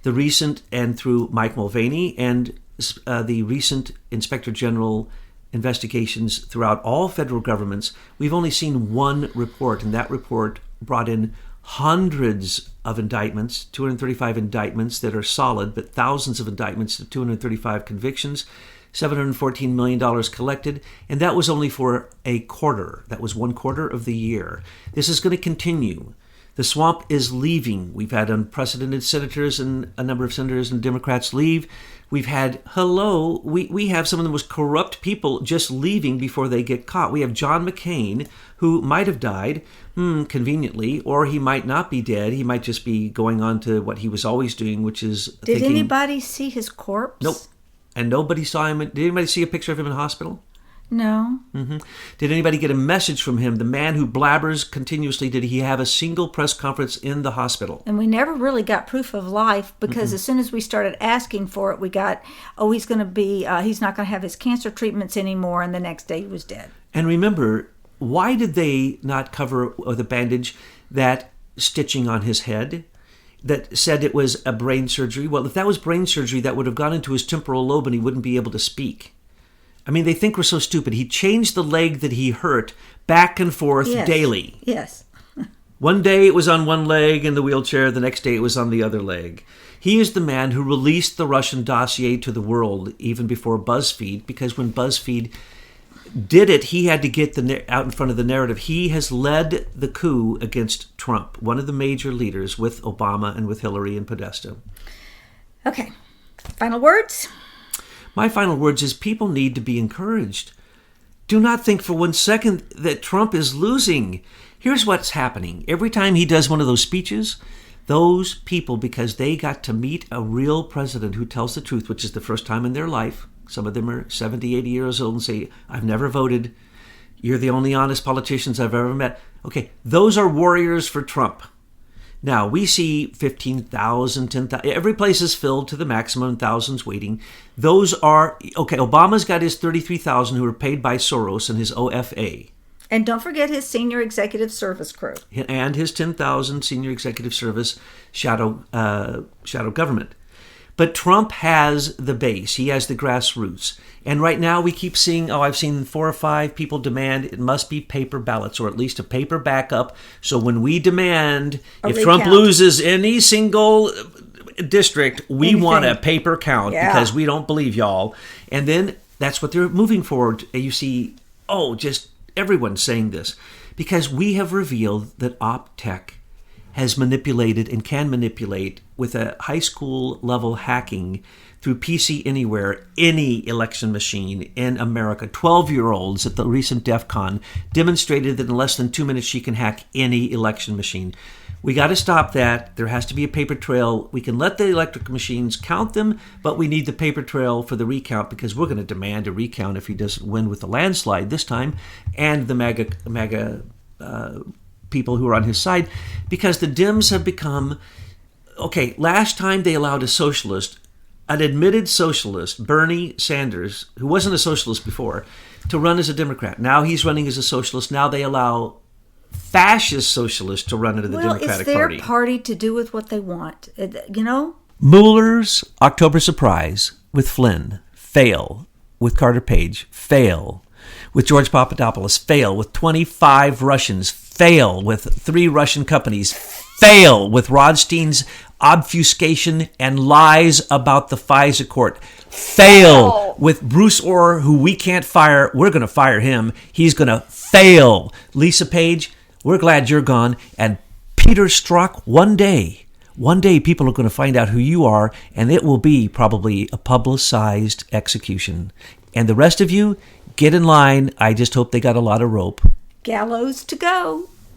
The recent, and through Mike Mulvaney, and the recent Inspector General investigations throughout all federal governments, we've only seen one report, and that report brought in hundreds of indictments, 235 indictments that are solid, but thousands of indictments, 235 convictions, $714 million collected, and that was only for a quarter. That was 1 quarter of the year. This is going to continue. The swamp is leaving. We've had unprecedented senators and a number of senators and Democrats leave. We've had, we have some of the most corrupt people just leaving before they get caught. We have John McCain, who might have died, conveniently, or he might not be dead. He might just be going on to what he was always doing, which is Did anybody see his corpse? Nope. And nobody saw him. Did anybody see a picture of him in hospital? No. Mm-hmm. Did anybody get a message from him? The man who blabbers continuously, did he have a single press conference in the hospital? And we never really got proof of life because as soon as we started asking for it, we got, he's not going to have his cancer treatments anymore. And the next day he was dead. And remember, why did they not cover with a bandage that stitching on his head that said it was a brain surgery? Well, if that was brain surgery, that would have gone into his temporal lobe and he wouldn't be able to speak. I mean, they think we're so stupid. He changed the leg that he hurt back and forth daily. Yes. One day it was on one leg in the wheelchair. The next day it was on the other leg. He is the man who released the Russian dossier to the world even before BuzzFeed, because when BuzzFeed did it, he had to get out in front of the narrative. He has led the coup against Trump, one of the major leaders, with Obama and with Hillary and Podesta. Okay. Final words? My final words is people need to be encouraged. Do not think for 1 second that Trump is losing. Here's what's happening. Every time he does one of those speeches, those people, because they got to meet a real president who tells the truth, which is the first time in their life, some of them are 70, 80 years old and say, I've never voted. You're the only honest politicians I've ever met. Okay, those are warriors for Trump. Now, we see 15,000, 10,000. Every place is filled to the maximum, thousands waiting. Those are, Obama's got his 33,000 who are paid by Soros and his OFA. And don't forget his senior executive service crew. And his 10,000 senior executive service shadow government. But Trump has the base. He has the grassroots. And right now we keep seeing, I've seen 4 or 5 people demand it must be paper ballots, or at least a paper backup. So when we demand, if Trump loses any single district, we want a paper count because we don't believe y'all. And then that's what they're moving forward. You see, just everyone saying this. because we have revealed that OpTech has manipulated and can manipulate with a high school level hacking through PC Anywhere, any election machine in America. 12-year-olds at the recent DEF CON demonstrated that in less than 2 minutes she can hack any election machine. We got to stop that. There has to be a paper trail. We can let the electric machines count them, but we need the paper trail for the recount, because we're going to demand a recount if he doesn't win with a landslide this time, and the MAGA people who are on his side, because the Dems have become, okay, last time they allowed a socialist, an admitted socialist, Bernie Sanders, who wasn't a socialist before, to run as a Democrat. Now he's running as a socialist. Now they allow fascist socialists to run into the Democratic Party. Well, it's their party to do with what they want, you know? Mueller's October surprise with Flynn, fail. With Carter Page, fail. With George Papadopoulos, fail. With 25 Russians, fail. With 3 Russian companies, fail. With Rodstein's obfuscation and lies about the FISA court, fail. With Bruce Orr, who we can't fire, we're going to fire him. He's going to fail. Lisa Page, we're glad you're gone. And Peter Strzok, one day people are going to find out who you are, and it will be probably a publicized execution. And the rest of you, get in line. I just hope they got a lot of rope. Gallows to go.